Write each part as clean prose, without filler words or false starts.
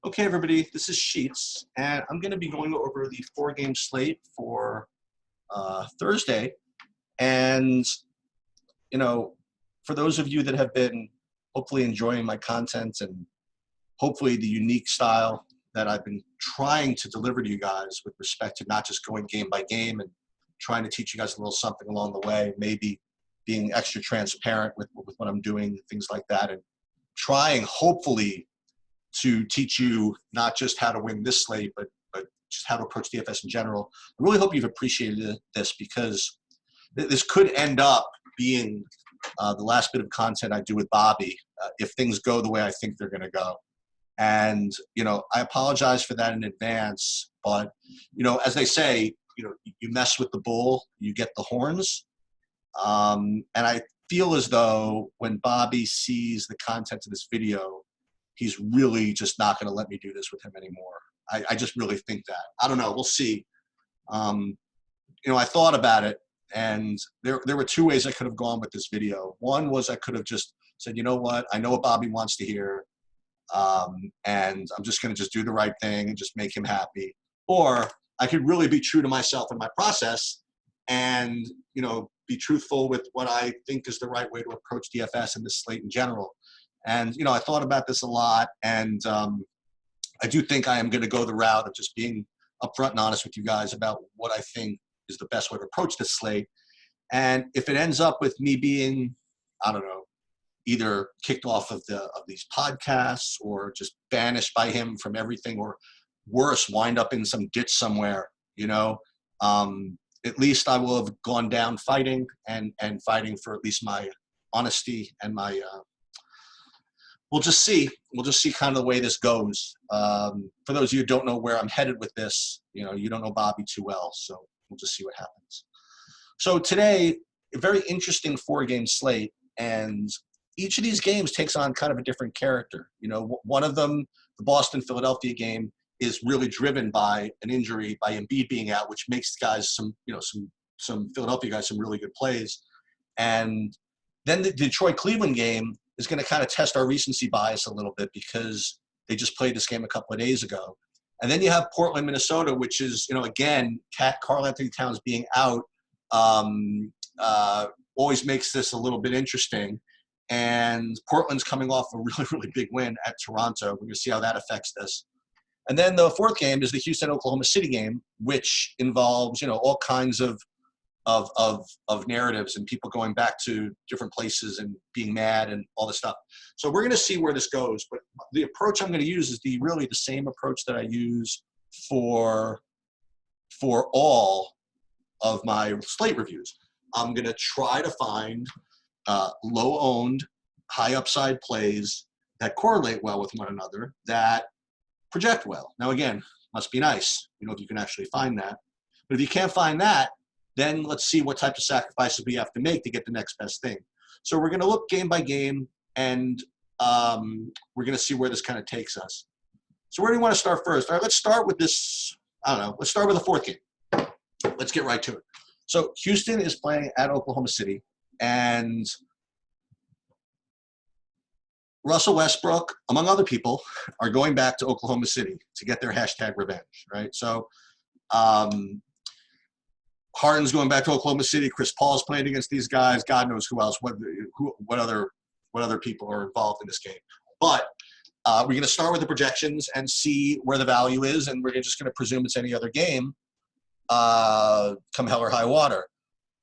Okay, everybody, this is Sheets, and I'm going to be going over the four-game slate for Thursday. And, you know, for those of you that have been hopefully enjoying my content and hopefully the unique style that I've been trying to deliver to you guys with respect to not just going game by game and trying to teach you guys a little something along the way, maybe being extra transparent with what I'm doing, things like that, and trying, hopefully, to teach you not just how to win this slate, but just how to approach DFS in general. I really hope you've appreciated this, because this could end up being the last bit of content I do with Bobby if things go the way I think they're going to go. And, I apologize for that in advance, but, as they say, you mess with the bull, you get the horns. And I feel as though when Bobby sees the content of this video, he's really just not going to let me do this with him anymore. I just really think that. I don't know. We'll see. I thought about it, and there were two ways I could have gone with this video. One was I could have just said, you know what? I know what Bobby wants to hear, and I'm just going to just do the right thing and just make him happy. Or I could really be true to myself in my process and, be truthful with what I think is the right way to approach DFS and this slate in general. And, I thought about this a lot, and I do think I am going to go the route of just being upfront and honest with you guys about what I think is the best way to approach this slate. And if it ends up with me being, I don't know, either kicked off of these podcasts or just banished by him from everything, or worse, wind up in some ditch somewhere, at least I will have gone down fighting and fighting for at least my honesty and my we'll just see kind of the way this goes. For those of you who don't know where I'm headed with this, you don't know Bobby too well, so we'll just see what happens. So today, a very interesting four-game slate, and each of these games takes on kind of a different character. One of them, the Boston-Philadelphia game, is really driven by an injury, by Embiid being out, which makes guys some Philadelphia guys some really good plays. And then the Detroit-Cleveland game is going to kind of test our recency bias a little bit, because they just played this game a couple of days ago. And then you have Portland, Minnesota, which is, again, Karl Anthony Towns being out always makes this a little bit interesting. And Portland's coming off a really, really big win at Toronto. We're going to see how that affects this. And then the fourth game is the Houston-Oklahoma City game, which involves, all kinds of narratives and people going back to different places and being mad and all this stuff. So we're going to see where this goes. But the approach I'm going to use is really the same approach that I use for all of my slate reviews. I'm going to try to find low-owned, high-upside plays that correlate well with one another, that project well. Now, again, must be nice, if you can actually find that. But if you can't find that, then let's see what types of sacrifices we have to make to get the next best thing. So we're going to look game by game, and we're going to see where this kind of takes us. So where do you want to start first? All right, let's start with this. Let's start with the fourth game. Let's get right to it. So Houston is playing at Oklahoma City, and Russell Westbrook, among other people, are going back to Oklahoma City to get their hashtag revenge, right? So Harden's going back to Oklahoma City. Chris Paul's playing against these guys. God knows who else, what other people are involved in this game. But we're going to start with the projections and see where the value is, and we're just going to presume it's any other game, come hell or high water.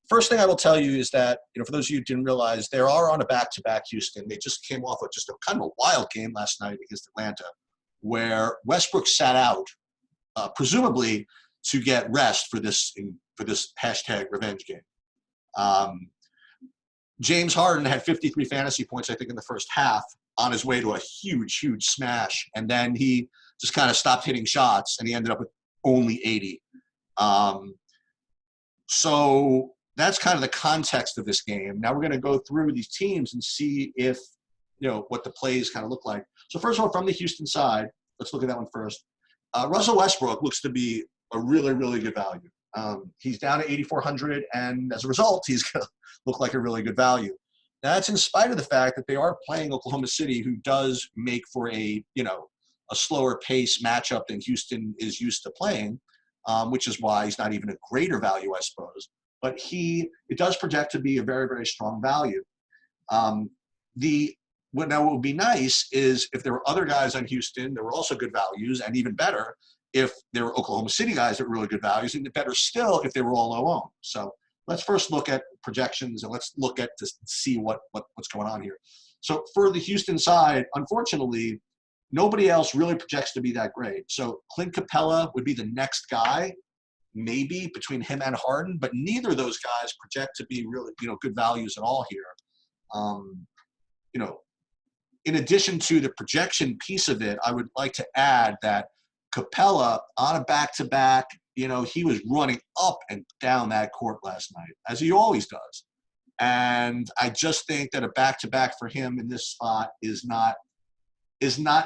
First thing I will tell you is that, for those of you who didn't realize, they are on a back-to-back Houston. They just came off of just a kind of a wild game last night against Atlanta, where Westbrook sat out, presumably to get rest for this hashtag revenge game. James Harden had 53 fantasy points, I think, in the first half, on his way to a huge, huge smash. And then he just kind of stopped hitting shots, and he ended up with only 80. So that's kind of the context of this game. Now we're going to go through these teams and see if, what the plays kind of look like. So first of all, from the Houston side, let's look at that one first. Russell Westbrook looks to be a really, really good value. He's down to 8,400, and as a result, he's going to look like a really good value. Now, that's in spite of the fact that they are playing Oklahoma City, who does make for a a slower pace matchup than Houston is used to playing, which is why he's not even a greater value, I suppose. But it does project to be a very, very strong value. What would be nice is if there were other guys on Houston that were also good values, and even better, if there were Oklahoma City guys that were really good values, and better still if they were all low owned. So let's first look at projections, and let's look at to see what's going on here. So for the Houston side, unfortunately, nobody else really projects to be that great. So Clint Capella would be the next guy, maybe between him and Harden, but neither of those guys project to be really, good values at all here. In addition to the projection piece of it, I would like to add that Capella on a back-to-back, he was running up and down that court last night, as he always does. And I just think that a back-to-back for him in this spot is not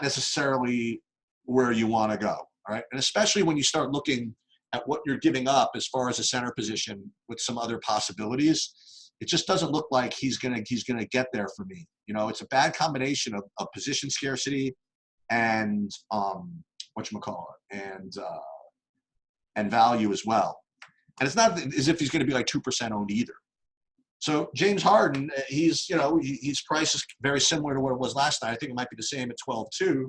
necessarily where you want to go, all right? And especially when you start looking at what you're giving up as far as a center position with some other possibilities, it just doesn't look like he's gonna get there for me. It's a bad combination of position scarcity and and value as well. And it's not as if he's going to be like 2% owned either. So James Harden, his price is very similar to what it was last night. I think it might be the same at 12.2.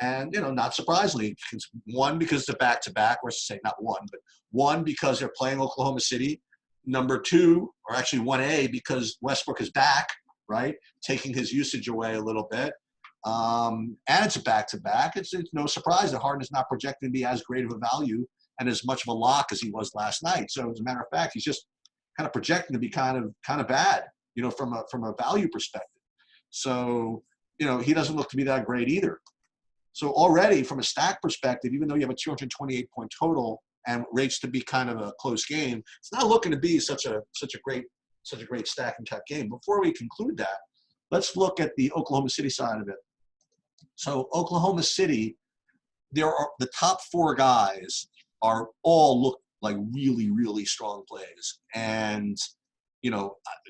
And, not surprisingly, because it's a back-to-back, or say not one, but one, because they're playing Oklahoma City. Number two, or actually 1A, because Westbrook is back, right, taking his usage away a little bit. And it's a back-to-back. It's no surprise that Harden is not projected to be as great of a value and as much of a lock as he was last night. So as a matter of fact, he's just kind of projecting to be kind of bad, from a value perspective. So, he doesn't look to be that great either. So already from a stack perspective, even though you have a 228-point total and rates to be kind of a close game, it's not looking to be such a great stacking type game. Before we conclude that, let's look at the Oklahoma City side of it. So Oklahoma City, the top four guys are all look like really, really strong plays. And,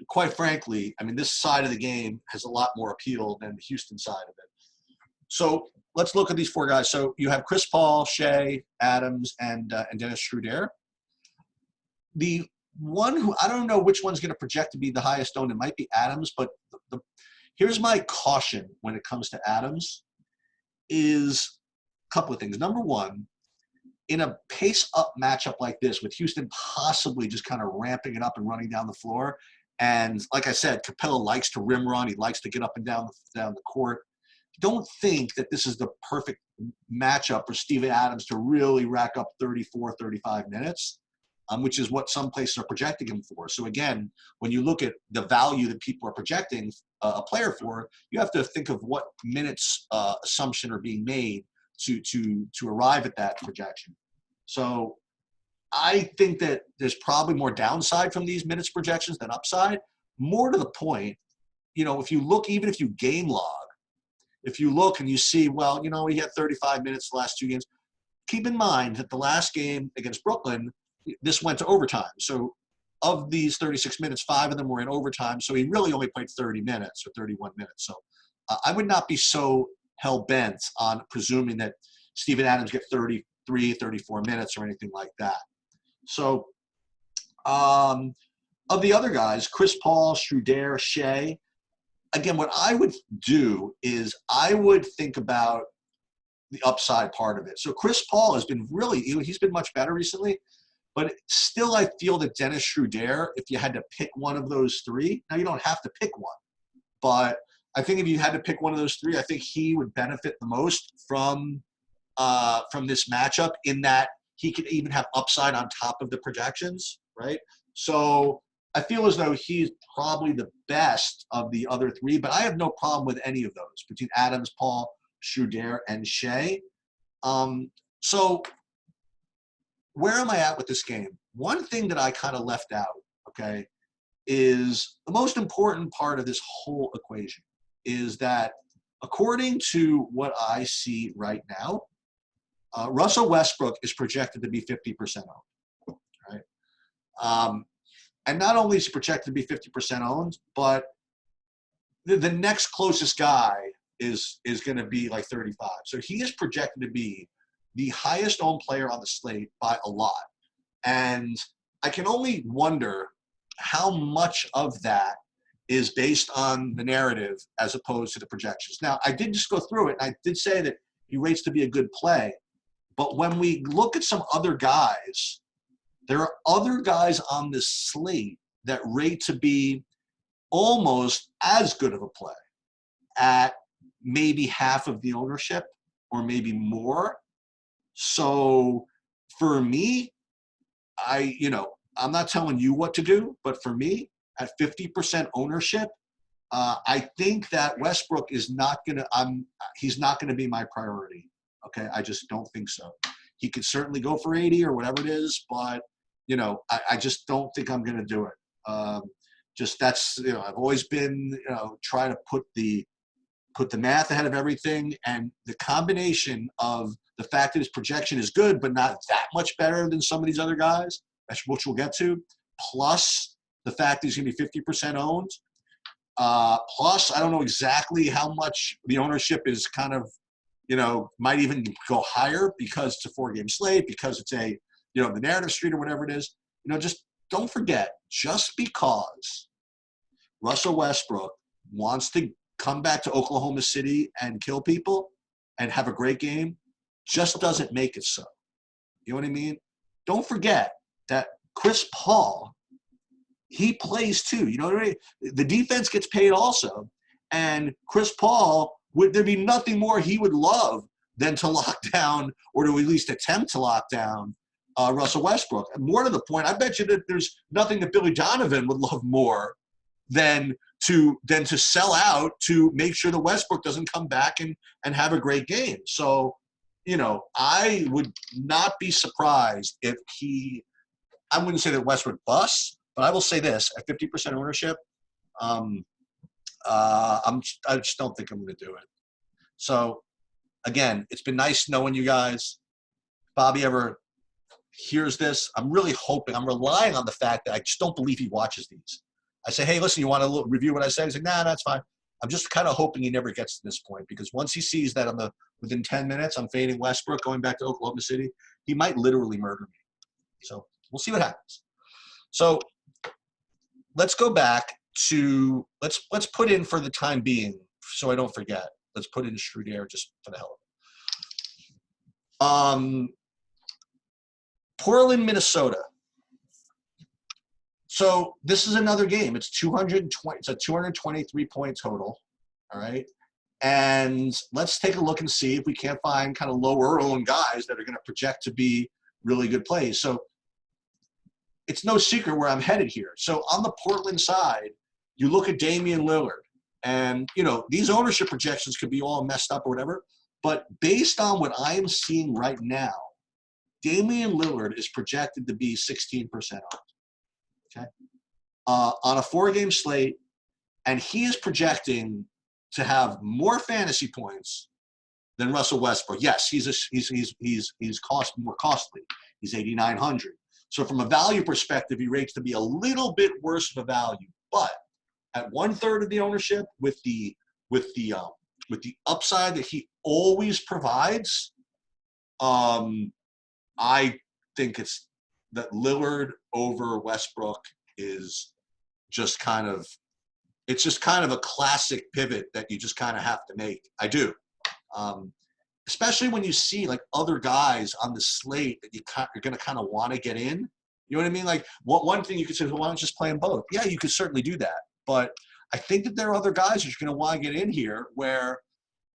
quite frankly, this side of the game has a lot more appeal than the Houston side of it. So let's look at these four guys. So you have Chris Paul, Shea, Adams, and Dennis Schroeder. The one who I don't know which one's going to project to be the highest owned, it might be Adams, but here's my caution when it comes to Adams is a couple of things. Number one, in a pace-up matchup like this, with Houston possibly just kind of ramping it up and running down the floor, and like I said, Capella likes to rim run. He likes to get up and down the court. Don't think that this is the perfect matchup for Steven Adams to really rack up 34, 35 minutes, which is what some places are projecting him for. So again, when you look at the value that people are projecting a player for, you have to think of what minutes assumption are being made to arrive at that projection. So I think that there's probably more downside from these minutes projections than upside. More to the point, if you look, even if you game log, if you look and you see, well, he had 35 minutes the last two games, keep in mind that the last game against Brooklyn, this went to overtime. So of these 36 minutes, 5 of them were in overtime. So he really only played 30 minutes or 31 minutes. So I would not be so hell-bent on presuming that Steven Adams get 33, 34 minutes or anything like that. So of the other guys, Chris Paul, Schroeder, Shea, again, what I would do is I would think about the upside part of it. So Chris Paul has been he's been much better recently, but still I feel that Dennis Schroeder, if you had to pick one of those three, now you don't have to pick one, but I think if you had to pick one of those three, I think he would benefit the most from this matchup, in that he could even have upside on top of the projections, right? So I feel as though he's probably the best of the other three, but I have no problem with any of those between Adams, Paul, Schroeder, and Shea. So where am I at with this game? One thing that I kind of left out, okay, is the most important part of this whole equation is that according to what I see right now, Russell Westbrook is projected to be 50% owned, right? And not only is he projected to be 50% owned, but the next closest guy is going to be like 35. So he is projected to be the highest owned player on the slate by a lot. And I can only wonder how much of that is based on the narrative as opposed to the projections. Now, I did just go through it, and I did say that he rates to be a good play. But when we look at some other guys, there are other guys on this slate that rate to be almost as good of a play at maybe half of the ownership or maybe more. So for me, I'm not telling you what to do, but for me, at 50% ownership, I think that Westbrook is not he's not gonna be my priority. Okay, I just don't think so. He could certainly go for 80 or whatever it is, but I just don't think I'm gonna do it. That's I've always been trying to put the math ahead of everything, and the combination of the fact that his projection is good, but not that much better than some of these other guys, which we'll get to, plus the fact that he's going to be 50% owned, plus I don't know exactly how much the ownership is kind of, might even go higher because it's a 4-game slate, because it's the narrative street or whatever it is. Just don't forget, just because Russell Westbrook wants to come back to Oklahoma City and kill people and have a great game just doesn't make it so. You know what I mean? Don't forget that Chris Paul, he plays too. You know what I mean? The defense gets paid also. And Chris Paul, would there be nothing more he would love than to lock down, or to at least attempt to lock down, Russell Westbrook? And more to the point, I bet you that there's nothing that Billy Donovan would love more than to sell out to make sure that Westbrook doesn't come back and have a great game. So, I would not be surprised if I wouldn't say that Westbrook busts, but I will say this: at 50% ownership, I just don't think I'm going to do it. So, again, it's been nice knowing you guys. If Bobby ever hears this, I'm really hoping, I'm relying on the fact that I just don't believe he watches these. I say, hey, listen, you want to review what I said? He's like, nah, that's fine. I'm just kind of hoping he never gets to this point, because once he sees that within 10 minutes I'm fading Westbrook going back to Oklahoma City, he might literally murder me. So we'll see what happens. So let's go back to let's put in, for the time being, so I don't forget. Let's put in Schroeder just for the hell of it. Portland, Minnesota. So this is another game. It's 220. It's a 223-point total. All right. And let's take a look and see if we can't find kind of lower owned guys that are going to project to be really good plays. So it's no secret where I'm headed here. So on the Portland side, you look at Damian Lillard, and these ownership projections could be all messed up or whatever, but based on what I am seeing right now, Damian Lillard is projected to be 16% owned. Okay, on a 4-game slate, and he is projecting to have more fantasy points than Russell Westbrook. Yes, he's more costly. He's 8,900. So from a value perspective, he rates to be a little bit worse of a value. But at 1/3 of the ownership, with the upside that he always provides, I think it's that Lillard over Westbrook is just kind of a classic pivot that you just kind of have to make. I do. Especially when you see like other guys on the slate that you're going to kind of want to get in. You know what I mean? Like one thing you could say, well, why don't you just play them both? Yeah, you could certainly do that. But I think that there are other guys that you're going to want to get in here where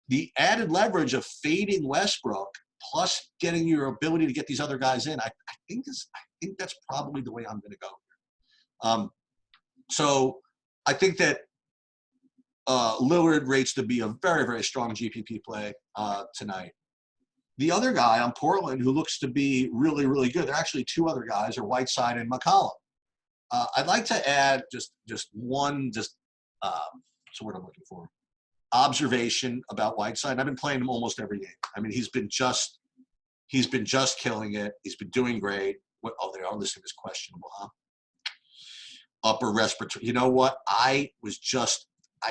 the added leverage of fading Westbrook plus getting your ability to get these other guys in, I think that's probably the way I'm going to go here. So I think that Lillard rates to be a very, very strong GPP play tonight. The other guy on Portland who looks to be really, really good, there are actually two other guys, are Whiteside and McCollum. I'd like to add just one, what's the word I'm looking for? Observation about Whiteside. I've been playing him almost every game. I mean, he's been just killing it. He's been doing great. They are listing as questionable, huh? Upper respiratory. You know what? I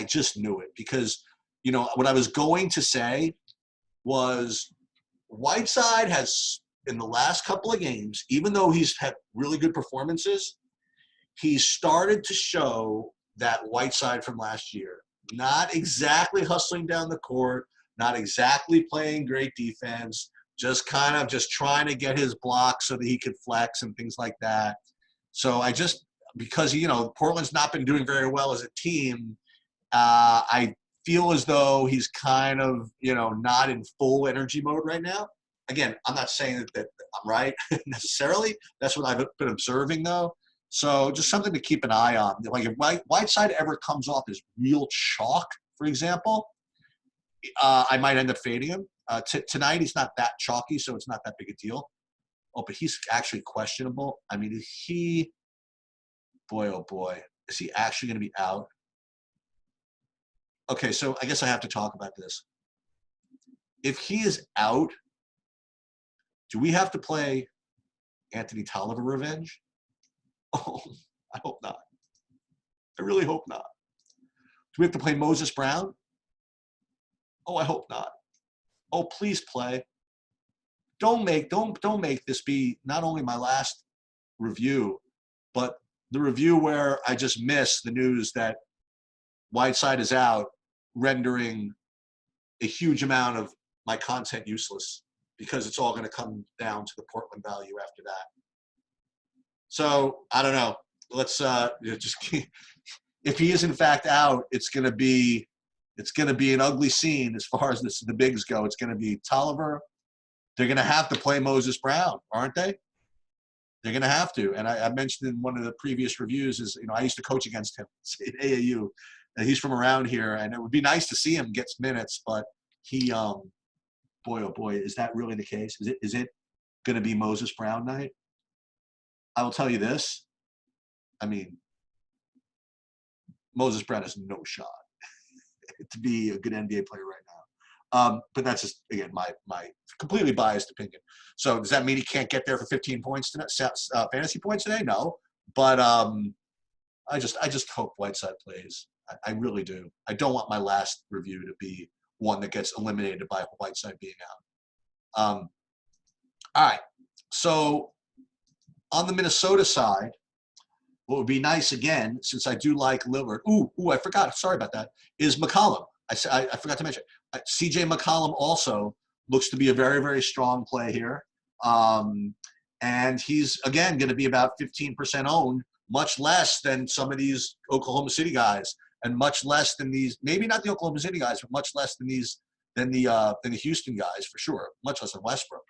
just knew it, because you know, what I was going to say was Whiteside has, in the last couple of games, even though he's had really good performances, he's started to show that Whiteside from last year. Not exactly hustling down the court, not exactly playing great defense, just kind of just trying to get his blocks so that he could flex and things like that. So I just, because, you know, Portland's not been doing very well as a team, I feel as though he's kind of, you know, not in full energy mode right now. Again, I'm not saying that I'm right necessarily. That's what I've been observing, though. So just something to keep an eye on. Like if Whiteside ever comes off as real chalk, for example, I might end up fading him. Tonight, he's not that chalky, so it's not that big a deal. Oh, but he's actually questionable. I mean, is he – boy, oh, boy. Is he actually going to be out? Okay, so I guess I have to talk about this. If he is out, do we have to play Anthony Tolliver revenge? Oh, I hope not. I really hope not. Do we have to play Moses Brown? Oh, I hope not. Oh, please play. Don't make this be not only my last review, but the review where I just missed the news that Whiteside is out, rendering a huge amount of my content useless because it's all going to come down to the Portland value after that. So I don't know. Let's just keep, if he is in fact out, it's going to be an ugly scene as far as the bigs go. It's going to be Tolliver. They're going to have to play Moses Brown, aren't they? They're going to have to. And I mentioned in one of the previous reviews is, you know, I used to coach against him at AAU. And he's from around here, and it would be nice to see him get minutes, but he, boy, oh boy, is that really the case? Is it going to be Moses Brown night? I will tell you this. I mean, Moses Brown has no shot to be a good NBA player right now. But that's just, again, my completely biased opinion. So does that mean he can't get there for 15 points tonight, fantasy points today? No. But I just hope Whiteside plays. I really do. I don't want my last review to be one that gets eliminated by Whiteside being out. All right. So on the Minnesota side, what would be nice, again, since I do like Lillard. I forgot. Sorry about that. Is McCollum. I forgot to mention. C.J. McCollum also looks to be a very, very strong play here. And he's, again, going to be about 15% owned, much less than some of these Oklahoma City guys, and much less than these, maybe not the Oklahoma City guys, but much less than the Houston guys for sure, much less than Westbrook.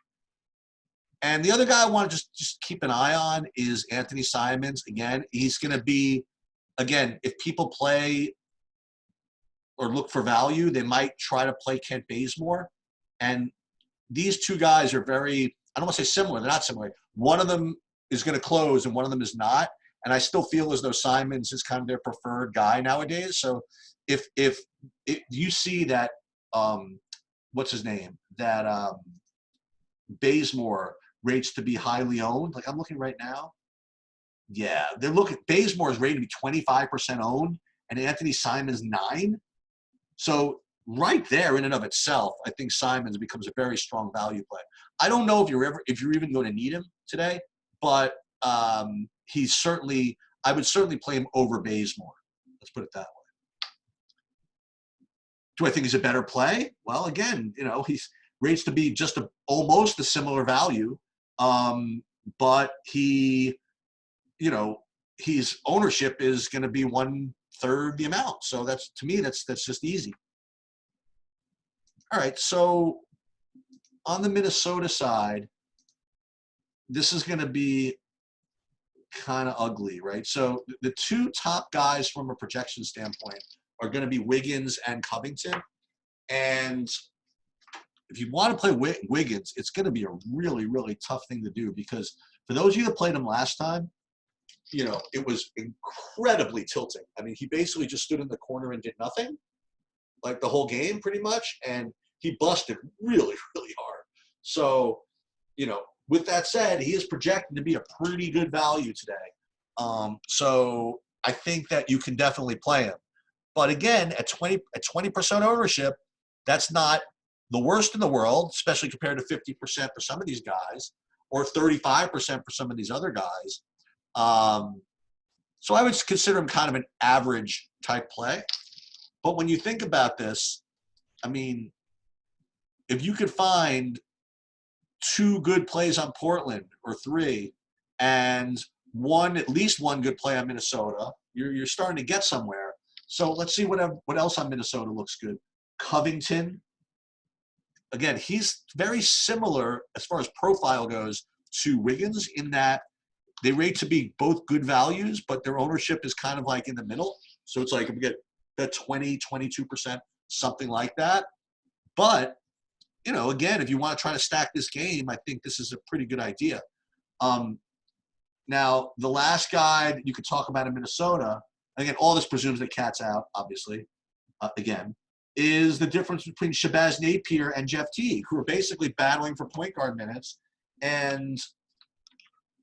And the other guy I want to just keep an eye on is Anthony Simons. Again, he's going to be, again, if people play or look for value, they might try to play Kent Bazemore. And these two guys are very, I don't want to say similar, they're not similar. One of them is going to close and one of them is not. And I still feel as though Simons is kind of their preferred guy nowadays. So if you see that, what's his name, that Bazemore rates to be highly owned, like I'm looking right now. Yeah, Bazemore is rated to be 25% owned and Anthony Simons 9. So right there in and of itself, I think Simons becomes a very strong value play. I don't know if you're even going to need him today, but he's certainly, I would certainly play him over Bazemore. Let's put it that way. Do I think he's a better play? Well, again, you know, he's rates to be just almost a similar value, but he, you know, his ownership is going to be 1/3 the amount. So that's, to me, that's just easy. All right, so on the Minnesota side, this is going to be kind of ugly, right? So the two top guys from a projection standpoint are going to be Wiggins and Covington. And if you want to play Wiggins, it's going to be a really, really tough thing to do because for those of you that played him last time, you know, it was incredibly tilting. I mean, he basically just stood in the corner and did nothing, like the whole game pretty much, and he busted really, really hard. So, you know, with that said, he is projected to be a pretty good value today. So I think that you can definitely play him. But again, at 20% ownership, that's not the worst in the world, especially compared to 50% for some of these guys, or 35% for some of these other guys. So I would consider him kind of an average type play. But when you think about this, I mean, if you could find 2 good plays on Portland or 3, and at least one good play on Minnesota, you're starting to get somewhere. So let's see what else on Minnesota looks good. Covington. Again, he's very similar as far as profile goes to Wiggins in that they rate to be both good values, but their ownership is kind of like in the middle. So it's like we get the 20, 22%, something like that. But, you know, again, if you want to try to stack this game, I think this is a pretty good idea. Now, the last guy that you could talk about in Minnesota, again, all this presumes that Cat's out, obviously, again, is the difference between Shabazz Napier and Jeff Teague, who are basically battling for point guard minutes. And,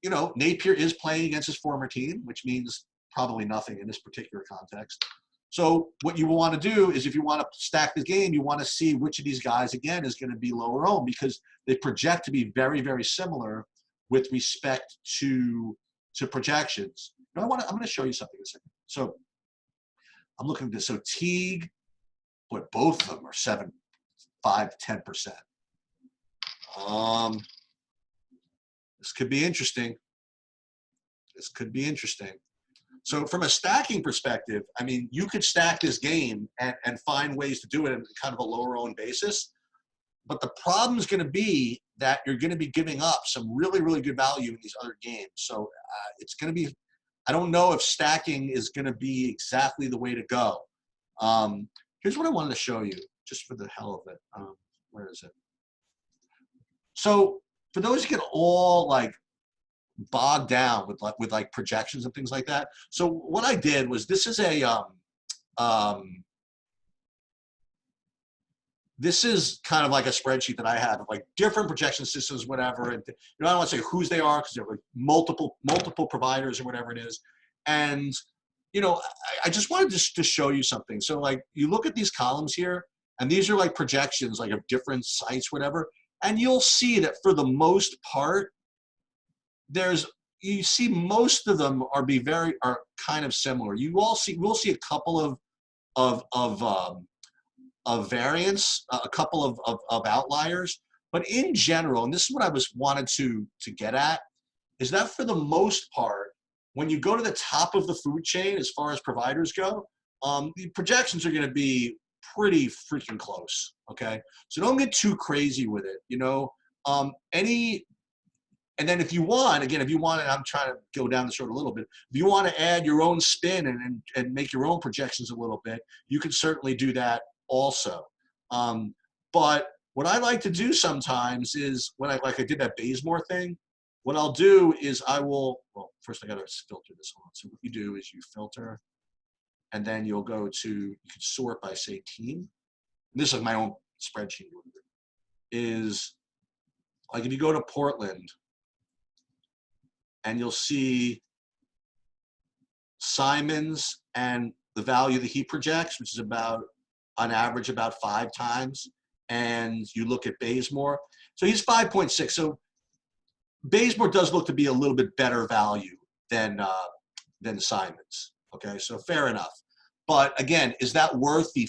you know, Napier is playing against his former team, which means probably nothing in this particular context. So what you want to do is if you want to stack the game, you want to see which of these guys, again, is going to be lower owned because they project to be very, very similar with respect to projections. Now I'm going to show you something in a second. So I'm looking at this. So Teague, but both of them are 7, 5, 10%. This could be interesting. This could be interesting. So from a stacking perspective, I mean, you could stack this game and find ways to do it on kind of a lower owned basis. But the problem is going to be that you're going to be giving up some really, really good value in these other games. So it's going to be, I don't know if stacking is going to be exactly the way to go. Here's what I wanted to show you, just for the hell of it. Where is it? So for those who get all like bogged down with like projections and things like that. So what I did was this is a this is kind of like a spreadsheet that I have of like different projection systems, whatever. And you know, I don't want to say whose they are because they're like multiple providers or whatever it is. And you know, I just wanted to show you something. So like you look at these columns here, and these are like projections like of different sites, whatever. And you'll see that for the most part, you see most of them are kind of similar. We'll see a couple of variants, a couple of outliers, but in general, and this is what I wanted to get at, is that for the most part, when you go to the top of the food chain as far as providers go, the projections are going to be pretty freaking close. Okay, so don't get too crazy with it. You know, and then if you want, and I'm trying to go down this road a little bit, if you want to add your own spin and make your own projections a little bit, you can certainly do that also. But what I like to do sometimes is when I did that Bazemore thing, what I'll do is first I got to filter this one. So what you do is you filter, and then you can sort by, say, team. And this is my own spreadsheet. Is like if you go to Portland, and you'll see Simons and the value that he projects, which is about, on average, about 5 times. And you look at Bazemore. So he's 5.6. So Bazemore does look to be a little bit better value than Simons. Okay, so fair enough. But again, is that worth the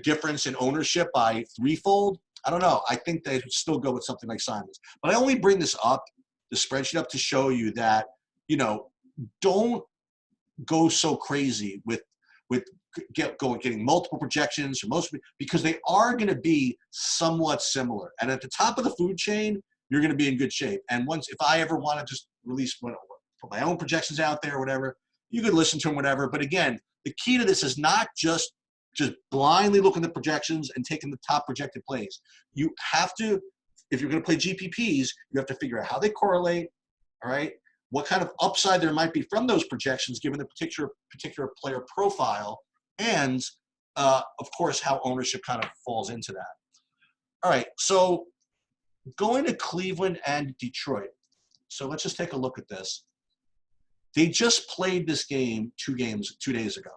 difference in ownership by threefold? I don't know. I think they would still go with something like Simons. But I only bring this up, the spreadsheet up, to show you that, you know, don't go so crazy with getting multiple projections because they are going to be somewhat similar. And at the top of the food chain, you're going to be in good shape. And if I ever want to just put my own projections out there or whatever, you could listen to them, whatever. But again, the key to this is not just blindly looking at projections and taking the top projected plays. You have to, if you're going to play GPPs, you have to figure out how they correlate, all right? What kind of upside there might be from those projections given the particular player profile, and, of course, how ownership kind of falls into that. All right, so going to Cleveland and Detroit. So let's just take a look at this. They just played this game 2 days ago.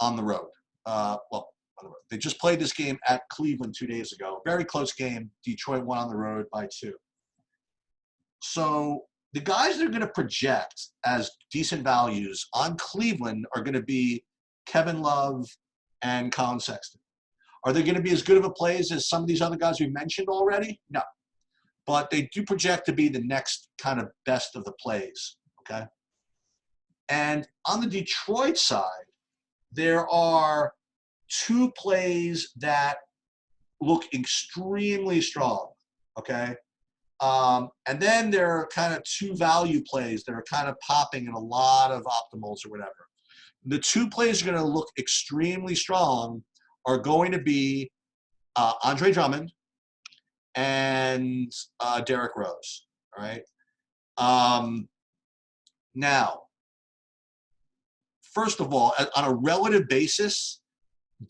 on the road. Well, on the road. They just played this game at Cleveland 2 days ago. Very close game. Detroit won on the road by 2. So the guys that are going to project as decent values on Cleveland are going to be Kevin Love and Colin Sexton. Are they going to be as good of a plays as some of these other guys we mentioned already? No. But they do project to be the next kind of best of the plays, okay? And on the Detroit side, there are 2 plays that look extremely strong, okay? And then there are kind of 2 value plays that are kind of popping in a lot of optimals or whatever. The 2 plays are going to look extremely strong are going to be Andre Drummond and Derrick Rose, all right? Now, first of all, on a relative basis,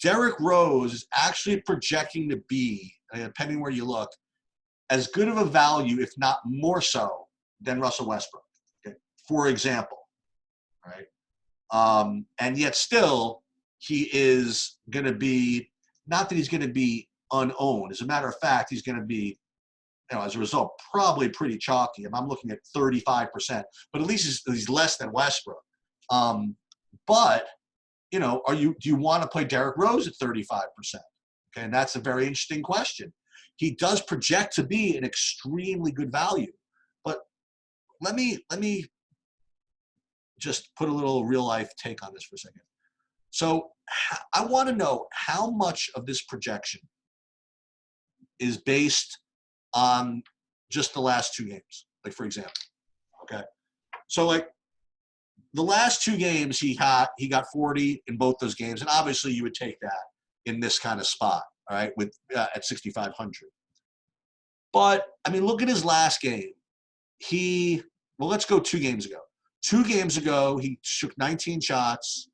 Derrick Rose is actually projecting to be, depending where you look, as good of a value, if not more so, than Russell Westbrook, okay? For example, right? And yet still, he is going to be, not that he's going to be unowned. As a matter of fact, he's going to be, as a result, probably pretty chalky. I'm looking at 35%, but at least he's less than Westbrook. But, do you want to play Derrick Rose at 35%? Okay, and that's a very interesting question. He does project to be an extremely good value, but let me just put a little real life take on this for a second. So I want to know how much of this projection is based on just the last 2 games, like for example, okay? So like the last 2 games he got 40 in both those games, and obviously you would take that in this kind of spot, all right, with at 6,500. But I mean, look at his last game. Let's go 2 games ago. 2 games ago, he took 19 shots.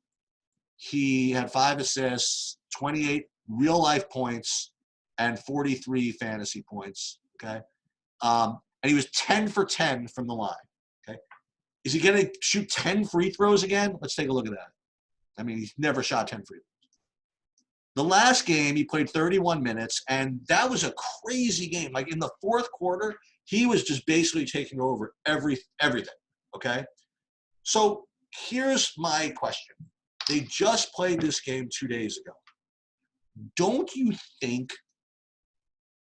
He had 5 assists, 28 real life points, and 43 fantasy points. Okay, and he was 10 for 10 from the line. Okay, is he going to shoot 10 free throws again? Let's take a look at that. I mean, he's never shot 10 free throws. The last game, he played 31 minutes, and that was a crazy game. Like in the 4th quarter, he was just basically taking over everything. Okay, so here's my question. They just played this game 2 days ago. Don't you think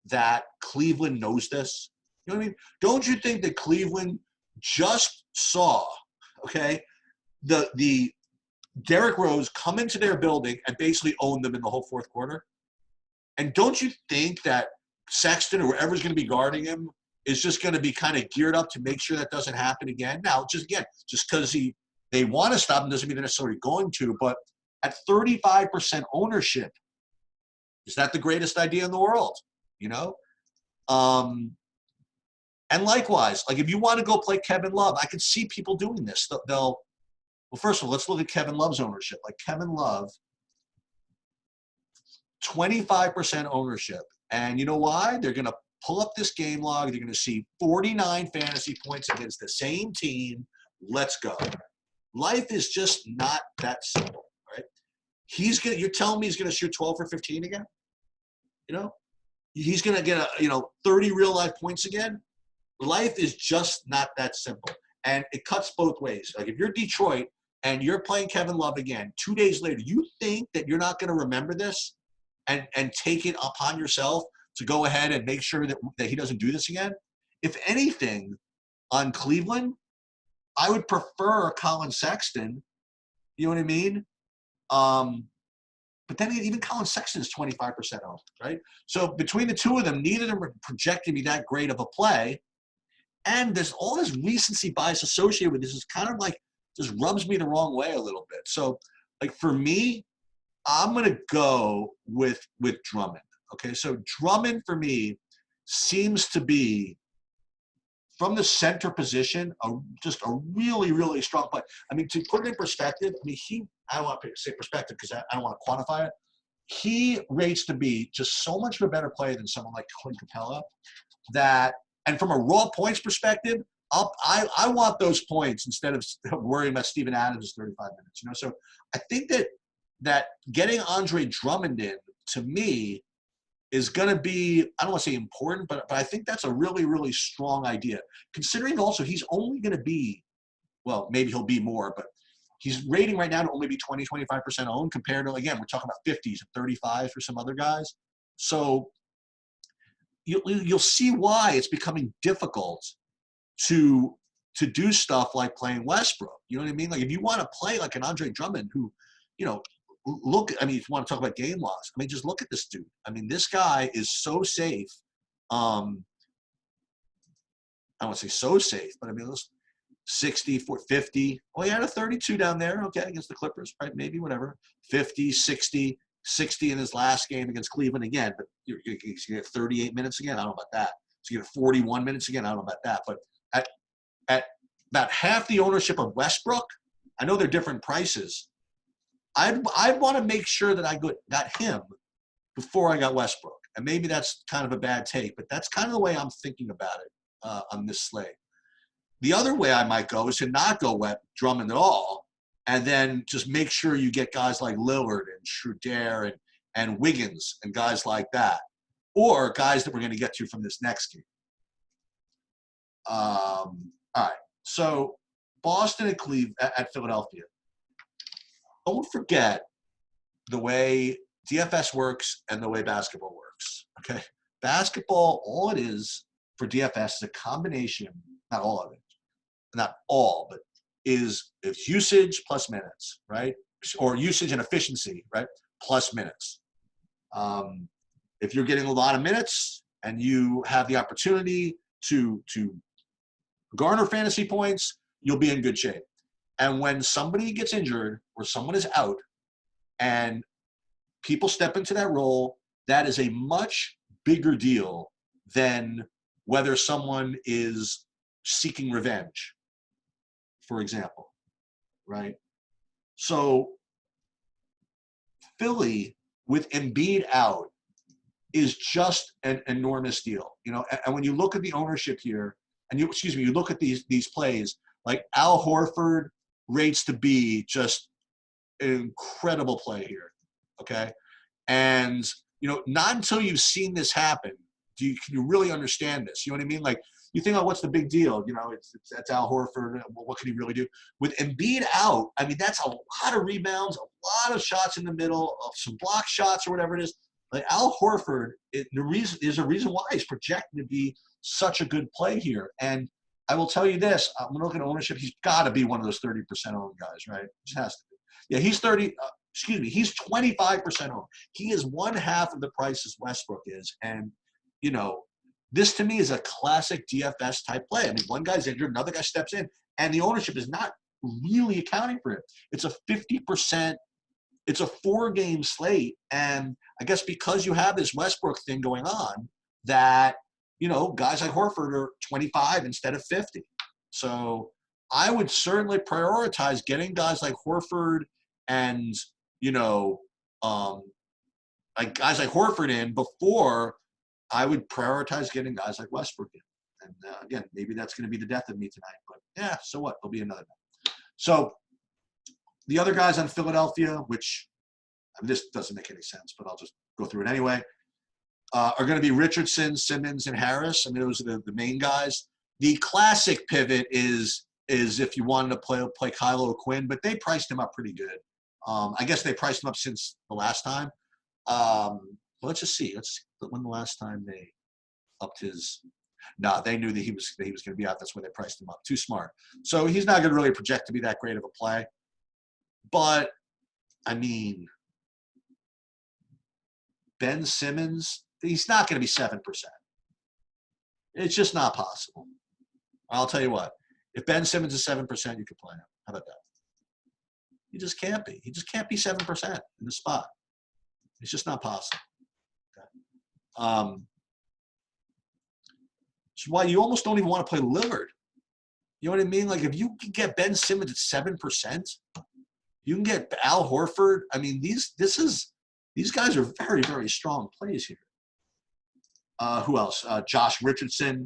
that Cleveland knows this? You know what I mean? Don't you think that Cleveland just saw, okay, the Derrick Rose come into their building and basically own them in the whole 4th quarter? And don't you think that Sexton or whoever's going to be guarding him is just going to be kind of geared up to make sure that doesn't happen again? Now, just because they want to stop him doesn't mean they're necessarily going to, but at 35% ownership, is that the greatest idea in the world? And likewise, like if you want to go play Kevin Love, I could see people doing this. Well, first of all, let's look at Kevin Love's ownership. Like Kevin Love, 25% ownership. And you know why? They're going to pull up this game log. They're going to see 49 fantasy points against the same team. Let's go. Life is just not that simple, right? You're telling me he's going to shoot 12 for 15 again? He's going to get 30 real life points again? Life is just not that simple. And it cuts both ways. Like if you're Detroit and you're playing Kevin Love again, 2 days later, you think that you're not going to remember this and take it upon yourself to go ahead and make sure that he doesn't do this again? If anything, on Cleveland, I would prefer Colin Sexton. You know what I mean? But then even Colin Sexton is 25% owned, right? So between the 2 of them, neither of them are projected to be that great of a play. And there's all this recency bias associated with this. Is kind of like just rubs me the wrong way a little bit. So like for me, I'm going to go with Drummond. Okay, so Drummond for me seems to be, from the center position, just a really, really strong play. I mean, to put it in perspective, I don't want to say perspective because I don't want to quantify it. He rates to be just so much of a better player than someone like Clint Capella that, and from a raw points perspective, I want those points instead of worrying about Steven Adams' 35 minutes. So I think that that getting Andre Drummond in, to me, is going to be, I don't want to say important, but I think that's a really, really strong idea. Considering also he's only going to be, well, maybe he'll be more, but he's rating right now to only be 20, 25% owned compared to, again, we're talking about 50s and 35s for some other guys. So you'll see why it's becoming difficult to do stuff like playing Westbrook. You know what I mean? Like if you want to play like an Andre Drummond who, you know, look, I mean, if you want to talk about game loss, I mean, just look at this dude. I mean, this guy is so safe. I won't say so safe, but I mean, 60, 50. Well, he had a 32 down there, okay, against the Clippers, right? Maybe, whatever. 50, 60 in his last game against Cleveland again, but you get 38 minutes again. I don't know about that. So you get 41 minutes again. I don't know about that. But at about half the ownership of Westbrook, I know they're different prices. I'd want to make sure that I got him before I got Westbrook. And maybe that's kind of a bad take, but that's kind of the way I'm thinking about it on this slate. The other way I might go is to not go Drummond at all, and then just make sure you get guys like Lillard and Schroeder and Wiggins and guys like that, or guys that we're going to get to from this next game. All right, so Boston and Cleveland at Philadelphia. Don't forget the way DFS works and the way basketball works, okay? Basketball, all it is for DFS is a combination, not all of it, not all, but is usage plus minutes, right? Or usage and efficiency, right? Plus minutes. If you're getting a lot of minutes and you have the opportunity to garner fantasy points, you'll be in good shape. And when somebody gets injured or someone is out and people step into that role, that is a much bigger deal than whether someone is seeking revenge, for example, right? So Philly with Embiid out is just an enormous deal, you know. And when you look at the ownership here, and you look at these plays, like Al Horford rates to be just an incredible play here, okay? And, you know, not until you've seen this happen can you really understand this. You know what I mean? Like, you think, oh, what's the big deal? You know, that's Al Horford. What can he really do? With Embiid out, I mean, that's a lot of rebounds, a lot of shots in the middle, some block shots or whatever it is. Like Al Horford, there's a reason why he's projected to be such a good play here. And I will tell you this, I'm looking at ownership, he's got to be one of those 30% owned guys, right? Just has to be. Yeah, he's 25% owned. He is one half of the price as Westbrook is. And, you know, this to me is a classic DFS type play. I mean, one guy's injured, another guy steps in, and the ownership is not really accounting for it. It's a 50%, it's a 4-game slate. And I guess because you have this Westbrook thing going on, that, you know, guys like Horford are 25 instead of 50. So I would certainly prioritize getting guys like Horford and, you know, like guys like Horford in before I would prioritize getting guys like Westbrook in. And again, maybe that's going to be the death of me tonight, but yeah, so what? There'll be another night. So the other guys on Philadelphia, which I mean, this doesn't make any sense, but I'll just go through it anyway, are going to be Richardson, Simmons, and Harris. I mean, those are the main guys. The classic pivot is if you wanted to play Kylo O'Quinn, but they priced him up pretty good. I guess they priced him up since the last time. Let's just see. When the last time they upped his. No, they knew that he was going to be out. That's why they priced him up. Too smart. So he's not going to really project to be that great of a play. But I mean, Ben Simmons, he's not going to be 7%. It's just not possible. I'll tell you what. If Ben Simmons is 7%, you could play him. How about that? He just can't be. He just can't be 7% in the spot. It's just not possible. Okay. Which is why you almost don't even want to play Lillard. You know what I mean? Like if you can get Ben Simmons at 7%, you can get Al Horford. I mean, these guys are very, very strong plays here. Who else? Josh Richardson.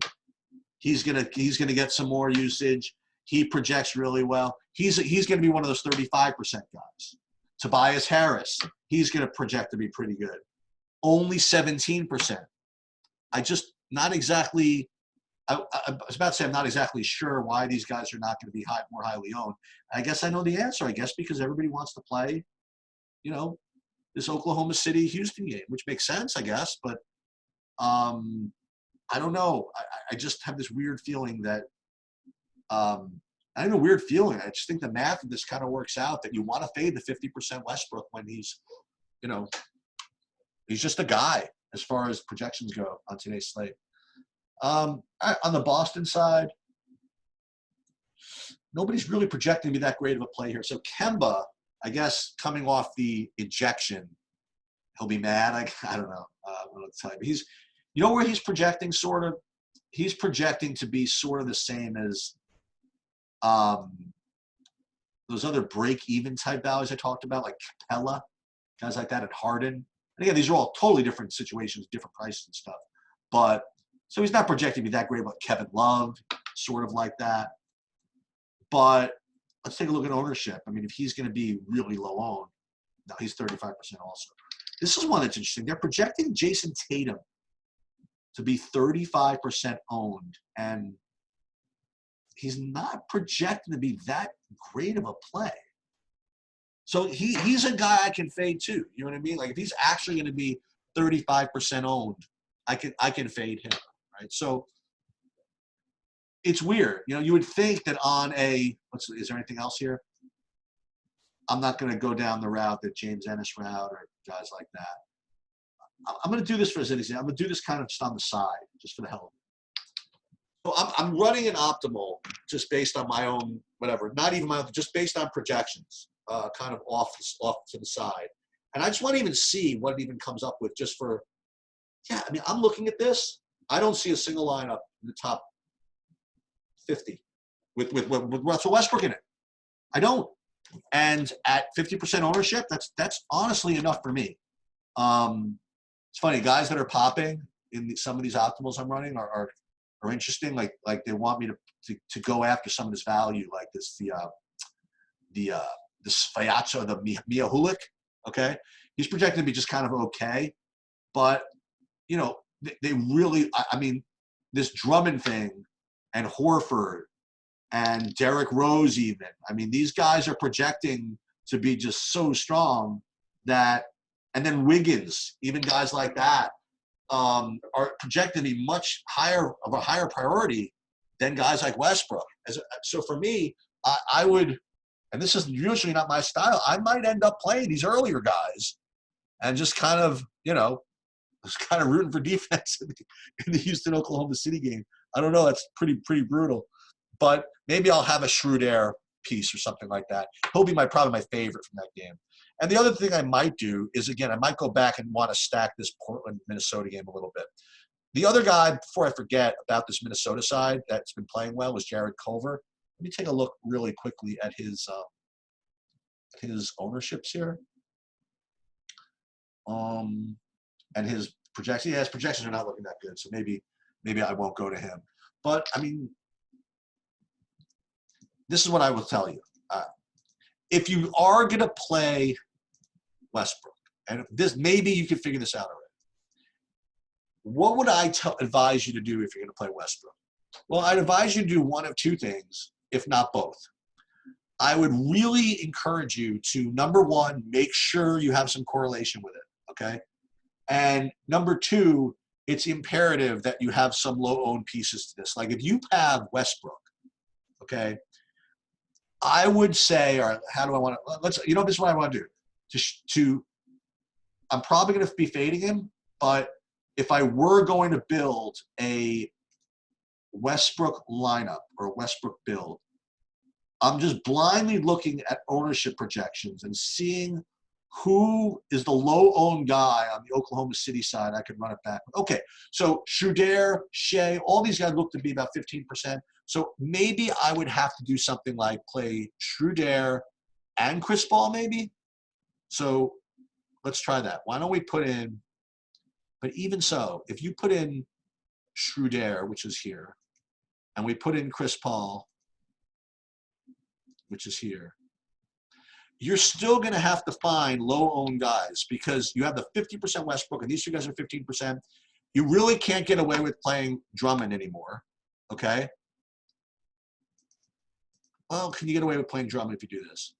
He's gonna get some more usage. He projects really well. He's gonna be one of those 35% guys. Tobias Harris, he's going to project to be pretty good. Only 17%. I just not exactly. I was about to say I'm not exactly sure why these guys are not going to be more highly owned. I guess I know the answer. I guess because everybody wants to play, you know, this Oklahoma City Houston game, which makes sense, I guess. But I don't know. I just have this weird feeling that I have a weird feeling. I just think the math of this kind of works out that you want to fade the 50% Westbrook when he's, you know, he's just a guy as far as projections go on today's slate. On the Boston side, nobody's really projecting to be that great of a play here. So Kemba, I guess, coming off the ejection, he'll be mad. I don't know. I don't know what to tell you. But he's, you know where he's projecting sort of? He's projecting to be sort of the same as those other break-even type values I talked about, like Capella, guys like that, and Harden. And again, these are all totally different situations, different prices and stuff. But so he's not projecting to be that great about Kevin Love, sort of like that. But let's take a look at ownership. I mean, if he's going to be really low owned, no, he's 35% also. This is one that's interesting. They're projecting Jason Tatum to be 35% owned, and he's not projected to be that great of a play. So he's a guy I can fade too. You know what I mean? Like if he's actually going to be 35% owned, I can fade him, right? So it's weird. You know, you would think that on a is there anything else here? I'm not going to go down the route that James Ennis route or guys like that. I'm going to do this for as an example. I'm going to do this kind of just on the side, just for the hell of it. So I'm running an optimal just based on my own whatever, not even my own, just based on projections, kind of off to the side. And I just want to even see what it even comes up with just for, yeah, I mean, I'm looking at this. I don't see a single lineup in the top 50 with Russell Westbrook in it. I don't. And at 50% ownership, that's honestly enough for me. It's funny, guys that are popping in some of these optimals I'm running are interesting. Like they want me to go after some of this value, like this the Sfayacho, the Miahulik. Okay, he's projected to be just kind of okay, but you know they really. I mean, this Drummond thing and Horford and Derrick Rose even. I mean, these guys are projecting to be just so strong that, and then Wiggins, even guys like that, are projected to be much higher of a higher priority than guys like Westbrook. So for me, I would, and this is usually not my style, I might end up playing these earlier guys and just kind of, you know, just kind of rooting for defense in the Houston-Oklahoma City game. I don't know. That's pretty brutal. But maybe I'll have a Schroeder piece or something like that. He'll be probably my favorite from that game. And the other thing I might do is, again, I might go back and want to stack this Portland-Minnesota game a little bit. The other guy, before I forget about this Minnesota side that's been playing well, was Jared Culver. Let me take a look really quickly at his ownerships here. And his projections. Yeah, his projections are not looking that good, so maybe I won't go to him. But, I mean, this is what I will tell you. If you are going to play Westbrook, and maybe you can figure this out already, what would I advise you to do if you're going to play Westbrook? Well, I'd advise you to do one of two things, if not both. I would really encourage you to, number one, make sure you have some correlation with it, okay? And number two, it's imperative that you have some low-owned pieces to this. Like if you have Westbrook, okay, I would say, or how do I want to, this is what I want to do. I'm probably going to be fading him, but if I were going to build a Westbrook lineup or a Westbrook build, I'm just blindly looking at ownership projections and seeing who is the low-owned guy on the Oklahoma City side I could run it back with. Okay, so Schroeder, Shea, all these guys look to be about 15%. So maybe I would have to do something like play Schroeder and Chris Paul maybe. So let's try that. Why don't we put in, but even so, if you put in Schroeder, which is here, and we put in Chris Paul, which is here, you're still going to have to find low-owned guys because you have the 50% Westbrook, and these two guys are 15%. You really can't get away with playing Drummond anymore, okay? Well, can you get away with playing Drummond if you do this?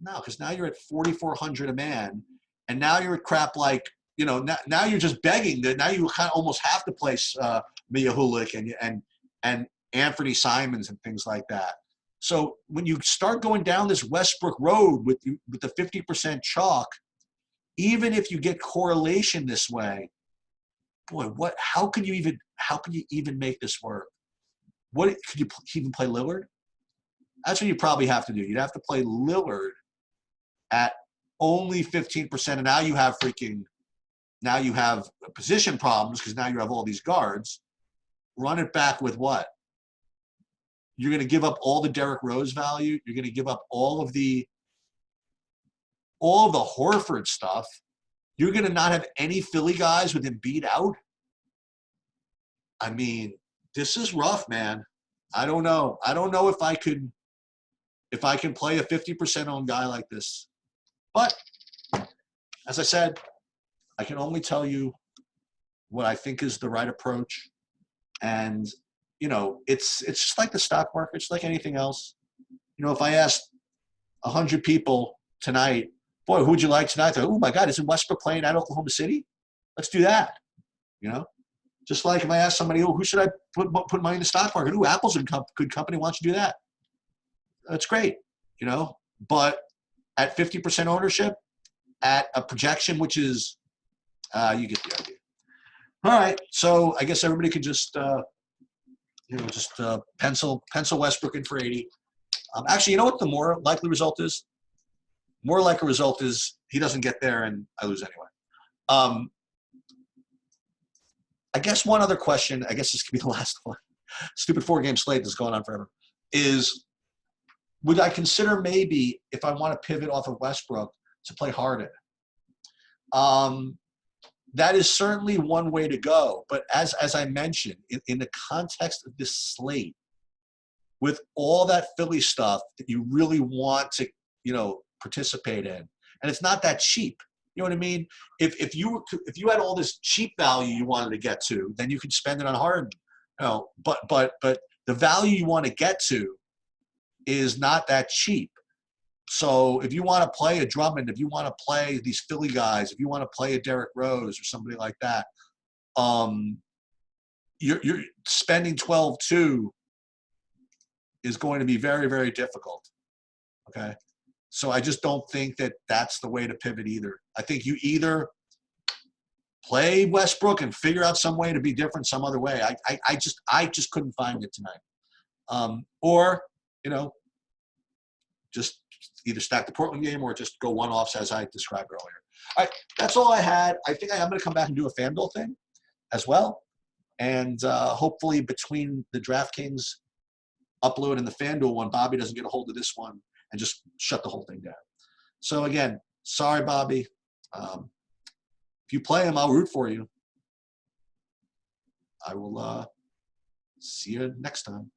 No, because now you're at 4,400 a man, and now you're at crap like, you know, now you're just begging that now you kind of almost have to place Mia Hulick and Anthony Simons and things like that. So when you start going down this Westbrook road with the 50% chalk, even if you get correlation this way, boy, how can you even make this work? What could you even play Lillard? That's what you probably have to do. You'd have to play Lillard at only 15%, and now you have position problems because now you have all these guards. Run it back with what? You're going to give up all the Derrick Rose value. You're going to give up all of the Horford stuff. You're going to not have any Philly guys with Embiid out. I mean, this is rough, man. I don't know. I don't know if I can play a 50% owned guy like this. But as I said, I can only tell you what I think is the right approach. And you know, it's just like the stock market. It's like anything else. You know, if I asked 100 people tonight, boy, who'd you like tonight? Oh my God, isn't Westbrook playing at Oklahoma City? Let's do that. You know, just like if I ask somebody, oh, who should I put money in the stock market? Ooh, Apple's a good company. Why don't you do that? That's great. You know, but at 50% ownership, at a projection which is, you get the idea. All right, so I guess everybody could just. Pencil Westbrook in for 80. Actually, you know what the more likely result is? More likely result is he doesn't get there and I lose anyway. I guess one other question, I guess this could be the last one. Stupid 4-game slate that's going on forever. Is would I consider maybe if I want to pivot off of Westbrook to play Harden? That is certainly one way to go. But as I mentioned, in the context of this slate, with all that Philly stuff that you really want to, participate in, and it's not that cheap. You know what I mean? If you had all this cheap value you wanted to get to, then you could spend it on Harden. But the value you want to get to is not that cheap. So if you want to play a Drummond, if you want to play these Philly guys, if you want to play a Derrick Rose or somebody like that, you're spending 12-2 is going to be very, very difficult. Okay, so I just don't think that that's the way to pivot either. I think you either play Westbrook and figure out some way to be different some other way. I just couldn't find it tonight. Or just either stack the Portland game or just go one-offs as I described earlier. All right, that's all I had. I think I'm going to come back and do a FanDuel thing as well. And hopefully between the DraftKings upload and the FanDuel one, Bobby doesn't get a hold of this one and just shut the whole thing down. So again, sorry, Bobby. If you play him, I'll root for you. I will see you next time.